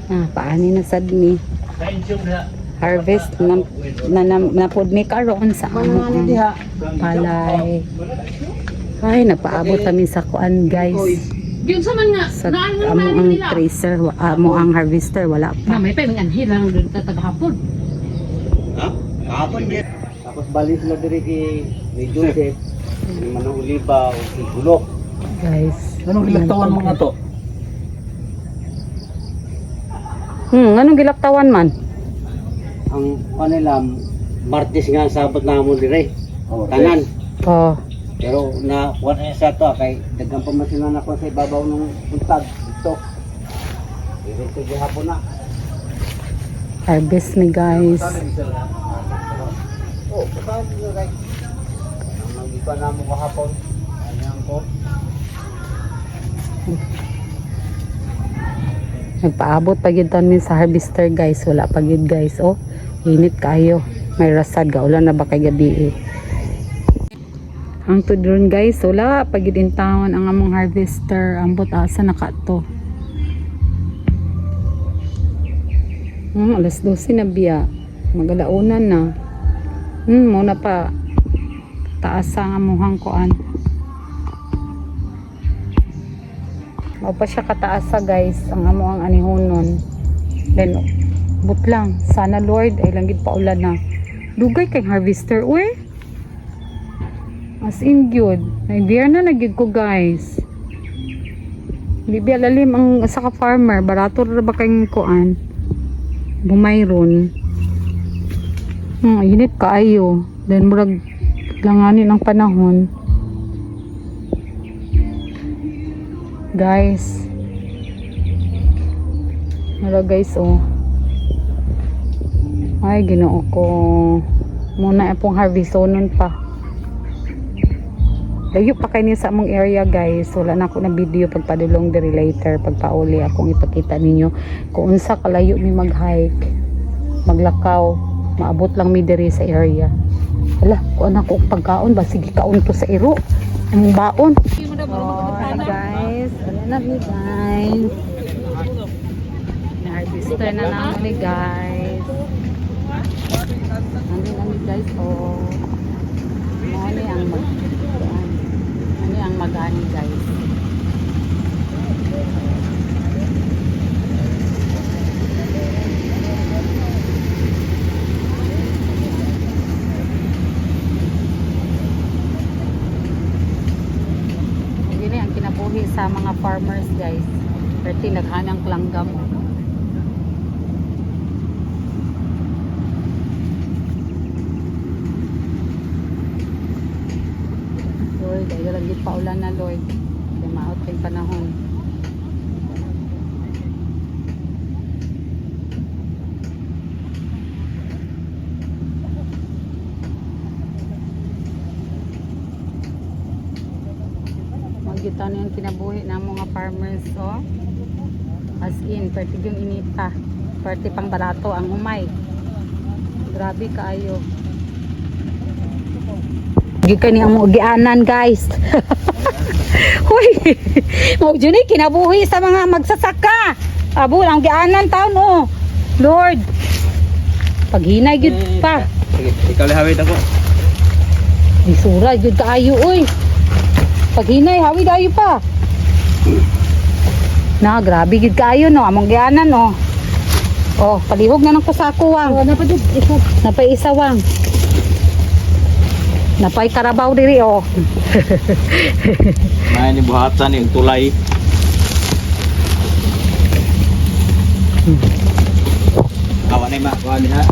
Paani na sad mi. Harvest na pod mi karon sa palay. Ay, napaabot kami sa kuan, guys. Yun sa man nga, Sa amo ang tracer, amo ang harvester, wala pa. may pa yung anhilang doon tatagahapon. Ha? Kahapon din. Tapos balik sila diri ni Joseph, ni Manong Oliva, o si Bulok. Guys. Anong gilaktawan mo nga to? Anong gilaktawan man? Ang kanila, Martes nga sabot na mo dire. Tanan. Oh, Pero na kuha na sa to kay dagang pamasinan ako sa ibabaw ng puntag dito. Dito gihapon na. harvest mi, guys. Oh, paano nyo guys? Ang iba na mo kahapon. Ayan ko. Nagpaabot pa gyud mi sa harvester, guys. Wala pa gyud, guys. Oh, init kayo. May rasad ga ulan na ba kay gabi eh. Ang tudron, guys, wala pa gyud in town ang among harvester. Ambot asa na kato. Alas 12 na biya. Magalaunan na. Muna pa taas ang amuhang kuan. Mao pa siya kataasa, guys, ang amuhang anihonon. Then butlang sana Lord ay langgit pa ulan na. Dugay kay harvester uy. As in good. Naibiyar na nagyud ko, guys. Bibya lalim ang sa ka farmer. Barato ra ba kayong kuan? Bumayron. Init kaayo. Then murag langanin ang panahon. Guys. Hello, guys, oh. Ay, Ginoo ko. Muna pong harvestonon pa. Layo pa kayo sa among area, guys. Wala na ako na video pagpadulong diri later. Pagpauli akong ipakita ninyo kung unsa kalayo mi mag-hike, maglakaw. Maabot lang mi diri sa area. Hala, kung ako pagkaon ba? Sige, kaon to sa iro. Ang baon. Oh, guys. Wala na mi, guys. Na-harvester na naman ni, guys. Ano na mi, guys. Oh. Ano ang magani, guys. Yun ang kinabuhi sa mga farmers, guys. Perti naghanang klanggam. Lord, dahil lagi pa ulan na, Lord. Kaya maot kayong panahon. Magita na yung kinabuhi na mga farmers, oh. As in, perti yung inita. Perti pang barato ang umay. Grabe kaayo. Gikani ang gianan, guys. Hoy. Mo juni kinabuhi sa mga magsasaka. Abo ang gianan taon, oh. Lord. Paghinay gyud pa. Sige, ikaw lihawid ako. Isura gyud kaayo, oy. Paghinay hawid ayo pa. Na grabe gyud kaayo, no. Among gianan, no. Oh, palihog na ng kusako wang. Oh, napay isa wang. Napay karabaw diri, oh. May ni buhatan yung tulay. Awan na ma, awan ha.